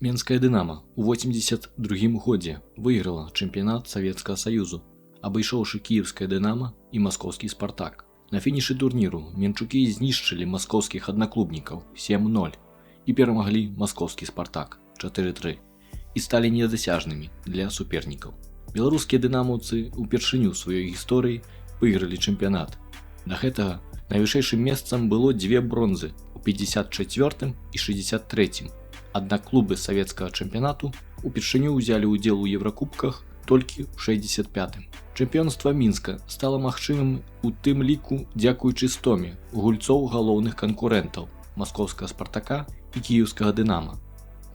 Менская «Дынамо» у 82 годзе выйграла чэмпіянат Савецкага Саюзу, абышоўшы кіеўскае «Дынамо» і маскоўскі «Спартак». На фінішы турніру менчукі знішчылі маскоўскіх аднаклубнікаў 7-0 і перамаглі маскоўскі «Спартак» 4-3 і сталі недасяжнымі для супернікаў. Беларускія дынамаўцы упершыню ў сваёй гісторыі выйгралі чэмпіянат. Да гэтага найвышэйшым месцам было 2 бронзы у 54 і 63. Аднак клубы савецкага чэмпіянату упершыню ўзялі ўдзел у Еўракубках толькі ў 65. Чэмпіёнства Мінска стала магчымым у тым ліку дзякуючы стоме гульцоў галоўных канкурэнтаў маскоўскага «Спартака» і кіеўскага «Дынамо».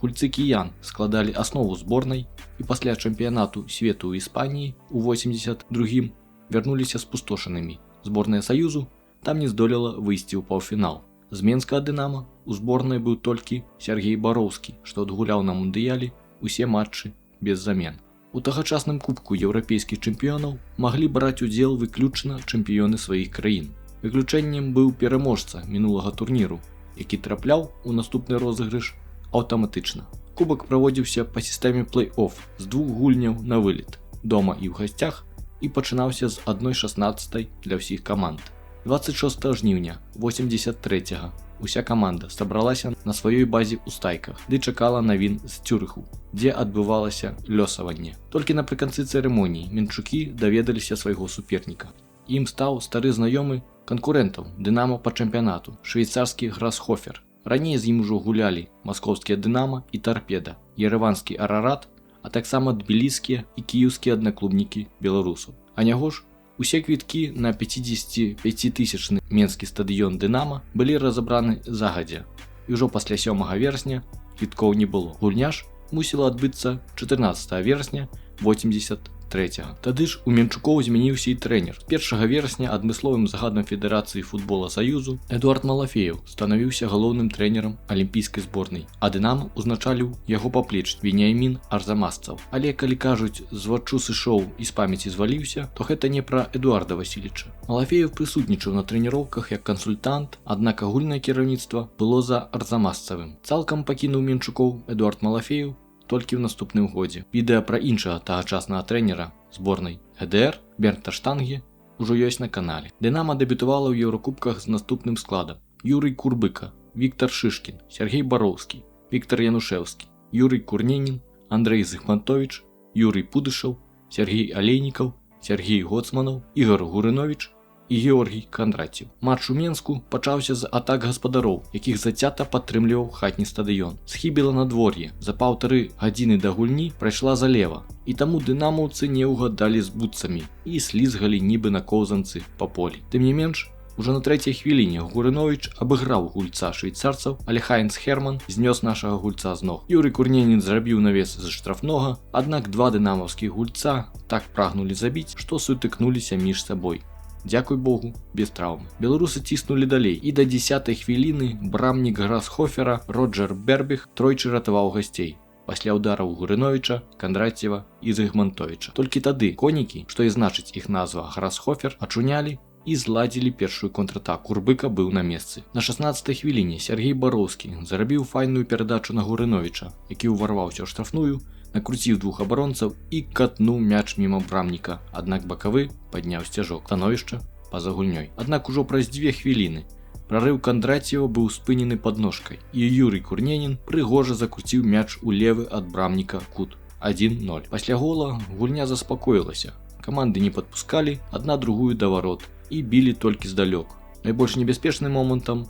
Гульцы кіян складалі аснову зборнай і пасля чэмпіянату свету ў Іспаніі у 82 вярнуліся спустошанымі. Зборная Саюзу там не здолела выйсці ў паўфінал. З менскага «Дынамо» у зборнай быў толькі Сергей Бароўскі, што адгуляў на мундыялі усе матчы без замен. У тагачасным кубку еўрапейскіх чэмпіёнаў маглі браць удзел выключна чэмпіёны сваіх краін. Выключэннем быў пераможца мінулага турніру, які трапляў у наступны розыгрыш аўтаматычна. Кубак праводзіўся па сістэме плэй-оф з 2 гульняў на вылет, дома і ў гасцях, і пачынаўся з 1/16 для ўсіх каманд. 26 жніўня 83-го уся каманда сабралася на сваёй базе ў Стайках, ды чакала навін з Цюрыху, дзе адбывалася лёсаванне. Толькі напрыканцы цырымоніі менчукі даведаліся свайго суперніка. Ім стаў стары знаёмы канкурэнтаў «Дынамо» па чэмпіянату, швейцарскі «Грасхофер». Раней з ім ужо гулялі маскоўскія «Дынамо» і «Тарпеда», ерэванскі «Арарат», а таксама тбіліскія і кіеўскія аднаклубнікі беларусаў. А няго ж, усе квіткі на 55-тысячны менскі стадыён «Дынамо» былі разабраны загадзя, і ўжо пасля 7 верасня квіткоў не было. Гульня ж мусіла адбыцца 14 верасня 83-го. Тады ж у менчукоў змяніўся і трэнер. З 1 верасня адмысловым загадам Федэрацыі футбола Саюзу Эдуард Малафеев станавіўся галоўным трэнерам алімпійскай зборнай, а «Дынамо» узначаліў яго паплечнік Веніамін Арзамасцаў. Але калі кажуць, з ваччу сышоў і з памяці зваліўся, то гэта не пра Эдуарда Васильевича. Малафеев прысутнічаў на трэніроўках як кансультант, аднак агульнае кіраўніцтва было за Арзамасцавым. Цалкам пакінуў менчукоў Эдуард Малафеев толькі ў наступным годзе. Відэа пра іншага тагачаснага трэнера зборнай ГДР Бернта Штанге ўжо ёсць на канале. «Дынамо» дэбютавала ў Еўракубках з наступным складам: Юрый Курбыка, Віктор Шышкін, Сергей Бароўскі, Віктор Янушэўскі, Юрый Курненін, Андрэй Зыгмантович, Юрый Пудышаў, Сергей Алейнікаў, Сергей Гоцманаў, Ігор Гурынович і Георгій Кандраціў. Матч у Менску пачаўся з атак гаспадароў, якіх зацята падтрымліваў хатні стадыён. Схібіла надвор'е, за 1,5 гадзіны да гульні прайшла залева, і таму дынамаўцы не ўгадалі з бутцамі і слізгалі нібы на коўзанцы па полі. Тым не менш, ужо на 3-й хвіліне Гурынович абыграў гульца швейцарцаў, але Хайнц Херман знёс нашага гульца з ног. Юрый Курненін зрабіў навес з штрафнога, аднак 2 дынамаўскіх гульца так прагнулі забіць, што сутыкнуліся між сабой. Дзякуй Богу, без траўмы. Беларусы ціснулі далей, і да 10-й хвіліны брамнік Грасхофера Роджер Бербіх тройчы ратаваў гасцей пасля ўдараў Гурыновича, Кандраціева і Зыгмантовича. Толькі тады конікі, што і значыць іх назва Грасхофер, ачунялі і зладзілі першую контратаку. Курбыка быў на месцы. На 16-й хвіліне Сергей Бароўскі зарабіў файную перадачу на Гурыновича, які ўварваўся ў штрафную, накруціў 2 абаронцаў і катнуў мяч міма брамніка, аднак бакавы падняў сцяжок. Становішча па-за гульнёй. Аднак ужо праз 2 хвіліны прарыў Кандраціева быў спынены падножкай, і Юрый Курненін прыгожа закруціў мяч у левы ад брамніка кут 1-0. Пасля гола гульня заспакоілася. Каманды не падпускалі адна другую да варот і білі толькі здалёк. Найбольш небяспечным момантам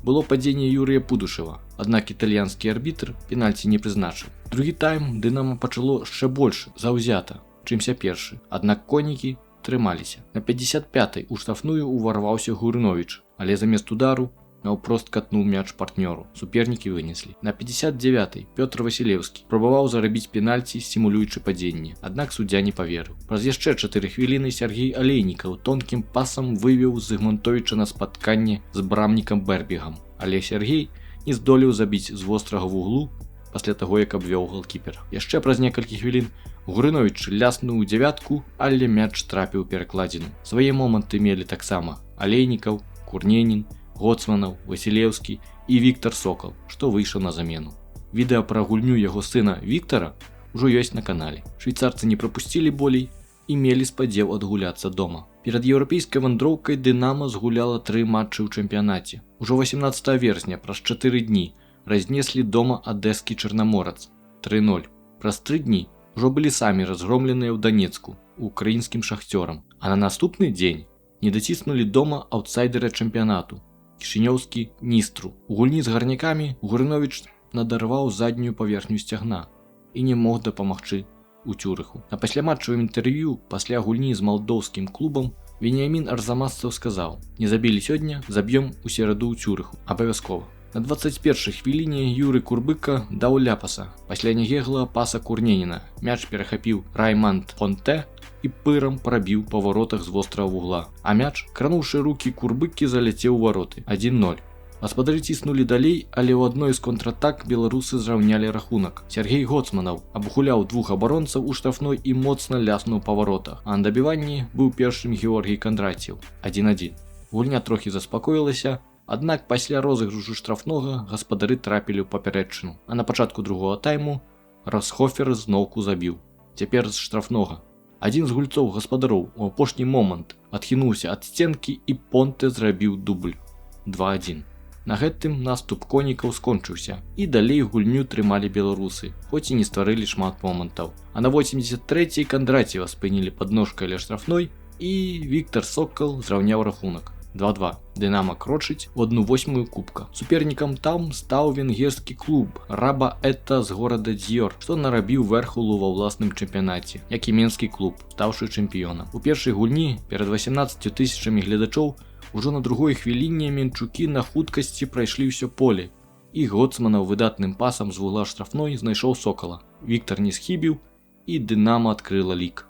было падзенне Юрыя Пудышева, аднак італьянскі арбітр пенальці не прызначыў. Другі тайм «Дынамо» пачало яшчэ больш заўзята, чымся першы, аднак конікі трымаліся. На 55-й у штрафную ўварваўся Гурынович, але замест удару наўпрост катнуў мяч партнёру. Супернікі вынеслі. На 59-й Пётр Васілеўскі пробаваў зарабіць пенальці, стимулюючы падзенне, аднак суддзя не паверыў. Праз яшчэ 4 хвіліны Сергей Алейнікаў тонкім пасам вывеў Зыгмантовича на спатканне з брамнікам Бербігам, але Сергей не здолеў забіць з вострага вуглу пасля таго, як абвёў галкіпера. Яшчэ праз некалькі хвілін Гурынович ляснуў у дзявятку, але мяч трапіў перакладзіну. Свае моманты мелі таксама Алейнікаў, Курненін, Гоцманаў, Васілеўскі і Віктор Сокал, што выйшаў на замену. Відэа пра гульню яго сына Віктара ўжо ёсць на канале. Швейцарцы не прапусцілі болей і мелі спадзеў адгуляцца дома. Перад еўрапейскай вандроўкай Дынама згуляла 3 матчы ў чэмпіянаце. Ужо 18 верасня, праз 4 дні, разнеслі дома адэскі Чарнаморац 3-0. Праз 3 дні ўжо былі самі разгромленыя ў Данецку украінскім шахцёрам, а на наступны дзень не даціснулі дома аўтсайдера чэмпіянату кішынёўскі Ністру. У гульні з гарнякамі Гурыновіч надарваў заднюю паверхню сцягна і не мог дапамагчы у Цюрыху. На пасляматчавым інтэрв'ю пасля гульні з малдоўскім клубам Веніамін Арзамасцаў сказаў: «Не забілі сёння, заб'ём у сераду ў Цюрыху. Абавязкова». На 21-й хвіліне Юры Курбыка даў ляпаса. Пасля нягеглага паса Курненіна мяч перахапіў Райманд Фонте і пырам прабіў па варотах з вострага вугла. А мяч, крануўшы рукі Курбыкі, заляцеў у вароты 1-0. Гаспадары ціснулі далей, але ў адной з контратак беларусы зраўнялі рахунак. Сергей Гоцманаў абгуляў 2 абаронцаў у штрафной і моцна ляснуў па варотах. А на дабіванні быў першым Георгій Кандраціў 1-1. Гульня трохі заспакоілася, аднак пасля розыгрышу штрафнога гаспадары трапілі ў папярэдчыну. А на пачатку другога тайму Расхофер зноўку забіў. Цяпер з штрафнога. Адзін з гульцоў гаспадароў у апошні момант адхінуўся ад сценкі і Понте зрабіў дубль 2-1. На гэтым наступ конікаў скончыўся, і далей гульню трымалі беларусы, хоць і не стварылі шмат момантаў. А на 83-й Кандраціва спынілі падножкай ля штрафной, і Віктар Сокал зраўняў рахунак 2-2. Дынама крочыць у 1/8 кубка. Супернікам там стаў венгерскі клуб Раба Эта з горада Дзьор, што нарабіў вэрхалу ва ўласным чэмпіянаце, як і менскі клуб, стаўшы чэмпіёнам. У першай гульні перад 18 тысячамі гледачоў ужо на другой хвіліне менчукі на хуткасці прайшлі ўсё поле. І Гоцманаў выдатным пасам з вугла штрафной знайшоў Сокала. Віктар не схібіў, і Дынама адкрыла лік.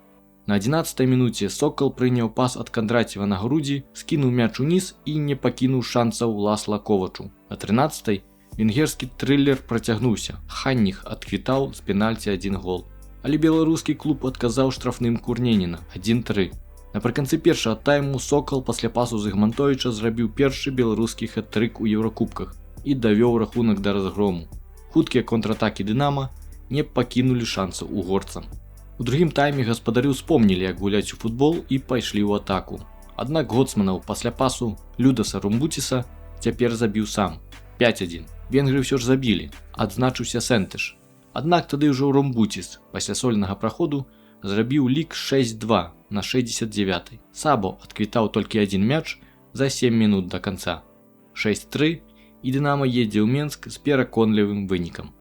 На 11-й мінуце Сокал прыняў пас ад Кандраціва на грудзі, скінуў мяч уніз і не пакінуў шансаў Ласла Ковачу. На 13-й венгерскі трылер працягнуўся. Ханніх адквітаў з пенальці 1 гол. Але беларускі клуб адказаў штрафным Курненіна 1-3. Напрыканцы першага тайму Сокал пасля пасу Зыгмантовіча зрабіў першы беларускі хэт-трык у Еўракубках і давёў рахунак да разгрому. Хуткія контратакі Дынама не пакінулі шансаў угорцам. У другім тайме гаспадары ўспомнілі, як гуляць у футбол, і пайшлі ў атаку. Аднак Гоцманаў пасля пасу Людаса Румбуціса цяпер забіў сам 5-1. Венгры ўсё ж забілі, адзначыўся Сэнтэш. Аднак тады ўжо Румбуціс пасля сольнага праходу зрабіў лік 6-2 на 69-й. Сабо адквітаў толькі 1 мяч за 7 мінут да канца. 6-3, і Дынама едзе ў Менск з пераконлівым вынікам.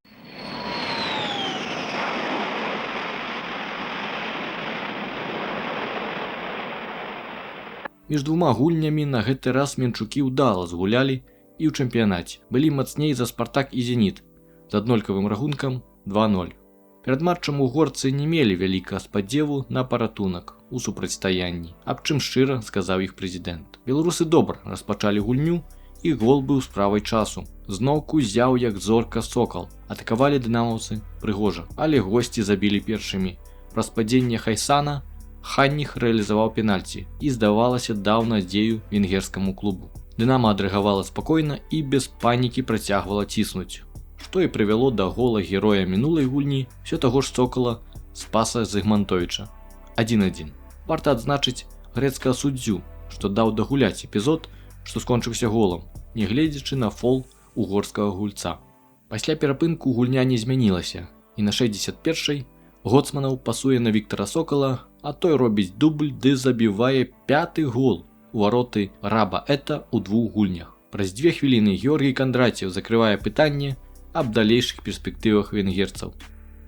Між двума гульнямі на гэты раз менчукі ўдала згулялі і ў чэмпіянаце. Былі мацней за Спартак і Зеніт з аднолькавым рахункам 2-0. Перад матчам угорцы не мелі вялікага спадзеву на паратунак у супрацьстаянні, аб чым шчыра сказаў іх прэзідэнт. Беларусы добра распачалі гульню, і гол быў справай часу. Зноўку зяў як зорка Сокал. Атакавалі дынамаўцы прыгожа, але госці забілі першымі. Праз падзенне Хайсана Ханніх рэалізаваў пенальці і, здавалася, даў надзею венгерскаму клубу. Дынама адрэагавала спакойна і без панікі працягвала ціснуць, што і прывяло да гола героя мінулай гульні, ўсё таго ж Сокала з паса Зыгмантовіча 1-1. Варта адзначыць грэцкага суддзю, што даў дагуляць эпізод, што скончыўся голам, нягледзячы на фол угорскага гульца. Пасля перапынку гульня не змянілася, і на 61-й Гоцманаў пасуе на Віктара Сокала, а той робіць дубль ды забівае 5-ты гол у вароты Раба Эта ў 2 гульнях. Праз 2 хвіліны Георгій Кандраціў закрывае пытанне аб далейшых перспектывах венгерцаў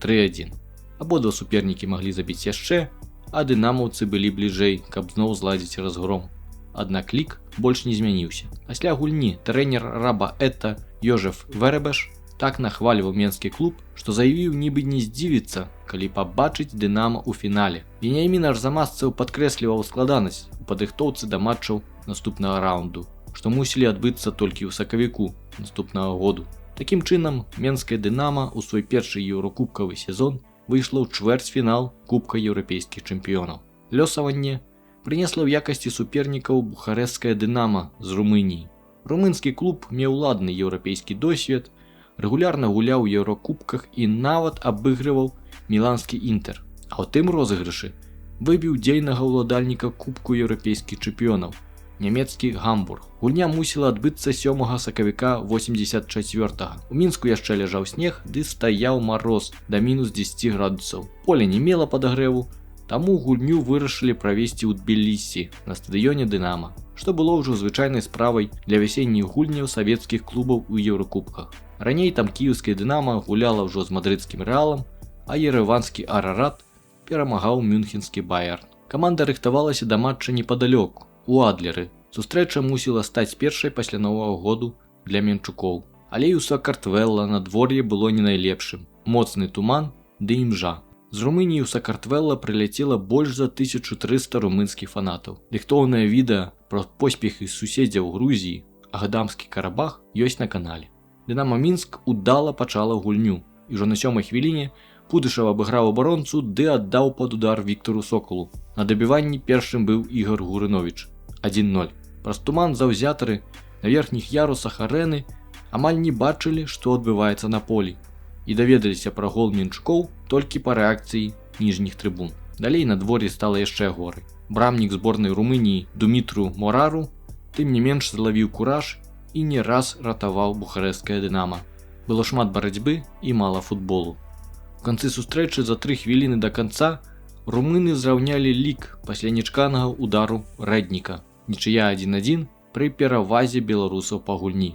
3-1. Абодва супернікі маглі забіць яшчэ, а дынамаўцы былі бліжэй, каб зноў зладзіць разгром. Аднак лік больш не змяніўся. Пасля гульні трэнер Раба Эта Йожеф Веребеш так нахваліваў менскі клуб, што заявіў, нібы не здзівіцца, калі пабачыць Дынама ў фінале. Веніамін Арзамасцаў падкрэсліваў складанасць у падрыхтоўцы да матчаў наступнага раунду, што мусілі адбыцца толькі ў сакавіку наступнага году. Такім чынам, менская Дынама ў свой першы еўракубкавы сезон выйшла ў чвэрцьфінал Кубка еўрапейскіх чэмпіёнаў. Лёсаванне прынесла ў якасці супернікаў бухарэсцкая Дынама з Румыніі. Румынскі клуб меў ладны еўрапейскі досвед, рэгулярна гуляў у еўракубках і нават абыгрываў міланскі інтэр, а ў тым розыгрышы выбіў дзейнага ўладальніка кубку еўрапейскіх чэмпіёнаў, нямецкі Гамбург. Гульня мусіла адбыцца 7 сакавіка 84-го. У Мінску яшчэ ляжаў снег, ды стаяў мароз да мінус 10 градусаў. Поле не мела падагрэву, таму гульню вырашылі правесці ў Тбілісі на стадыёне Дынама, што было ўжо звычайнай справай для вясенніх гульняў савецкіх клубаў у еўракубках. Раней там кіеўскае Дынама гуляла ўжо з мадрыдскім Рэалам, а ерэванскі Арарат перамагаў мюнхенскі Баярн. Каманда рыхтавалася да матча непадалёку, у Адлеры. Сустрэча мусіла стаць першай пасля новага году для менчукоў. Але і ў Сакартвэлла надвор'е было не найлепшым. Моцны туман ды імжа. З Румыніі ў Сакартвэлла прыляцела больш за 1300 румынскіх фанатаў. Дыхтоўнае відэа пра поспехі суседзяў Грузіі, Агадамскі Карабах ёсць на канале. Дынама Мінск удала пачала гульню, і ўжо на 7-й хвіліне Пудышаў абыграў абаронцу ды аддаў пад удар Віктору Соколу. На дабіванні першым быў Ігор Гурыновіч. 1-0. Праз туман заўзятары на верхніх ярусах арэны амаль не бачылі, што адбываецца на полі, і даведаліся пра гол менчукоў толькі па рэакцыі ніжніх трыбун. Далей надвор'е стала яшчэ горай. Брамнік зборнай Румыніі Думітру Морару тым не менш злавіў кураж і не раз ратаваў бухарэсцкае Дынама. Было шмат барацьбы і мала футболу. У канцы сустрэчы за 3 хвіліны да канца румыны зраўнялі лік пасля нечаканага удару Рэдніка. Нічыя 1-1 пры перавазе беларусаў па гульні.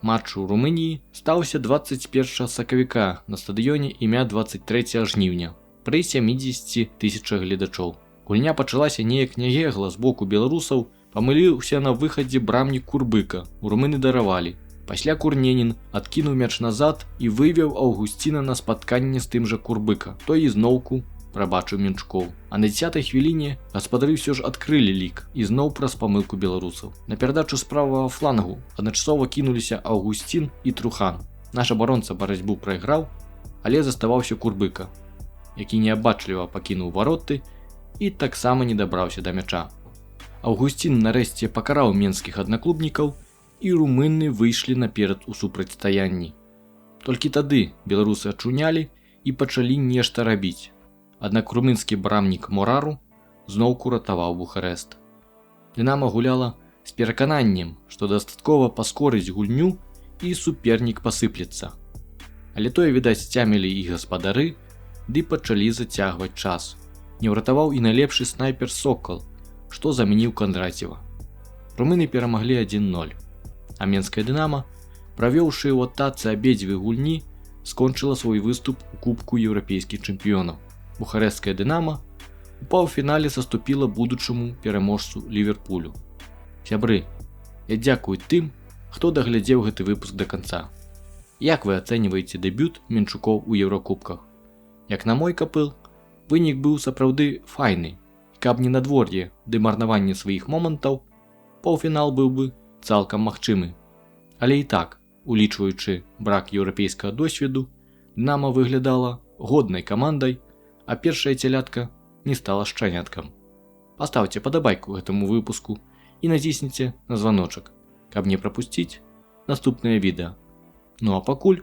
Матч у Румыніі стаўся 21 сакавіка на стадыёне імя 23 жніўня пры 70 000 гледачоў. Гульня пачалася неяк нягегла з боку беларусаў, памыліўся на выхадзе брамнік Курбыка, у румыны даравалі. Пасля Курненін адкінуў мяч назад і вывеў Аўгусціна на спатканне з тым жа Курбыка. Той ізноўку прабачыў менчукоў. А на 10-й хвіліне гаспадары ўсё ж адкрылі лік і зноў праз памылку беларусаў. На перадачу з правага флангу адначасова кінуліся Аўгусцін і Трухан. Наш абаронца барацьбу прайграў, але заставаўся Курбыка, які неабачліва пакінуў вароты і таксама не дабраўся да мяча. Аўгусцін нарэшце пакараў менскіх аднаклубнікаў, і румыны выйшлі наперад у супрацьстаянні. Толькі тады беларусы ачунялі і пачалі нешта рабіць. Аднак румынскі брамнік Морару зноўку ратаваў Бухарэст. Дынама гуляла з перакананнем, што дастаткова паскорыць гульню і супернік пасыплецца. Але тое, відаць, сцямілі і гаспадары, ды пачалі зацягваць час. Не ўратаваў і найлепшы снайпер Сокол, што замяніў Кандраціва. Румыны перамаглі 1-0. А менская Дынама, правёўшы ў атацы абедзве гульні, скончыла свой выступ у кубку еўрапейскіх чэмпіёнаў. Бухарэсцкая Дынама у паўфінале саступіла будучаму пераможцу Ліверпулю. Сябры, я дзякую тым, хто даглядзеў гэты выпуск да канца. Як вы ацэньваеце дэбют менчукоў у еўракубках? Як на мой капыл, вынік быў сапраўды файны. Каб не надвор'е ды марнаванне сваіх момантаў, паўфінал быў бы цалкам магчымы. Але і так, улічваючы брак еўрапейскага досведу, Дынама выглядала годнай камандай, а першая целятка не стала шчаняткам. Паставце падабайку гэтаму выпуску і націсніце на званочак, каб не прапусціць наступнае відэа. Ну а пакуль.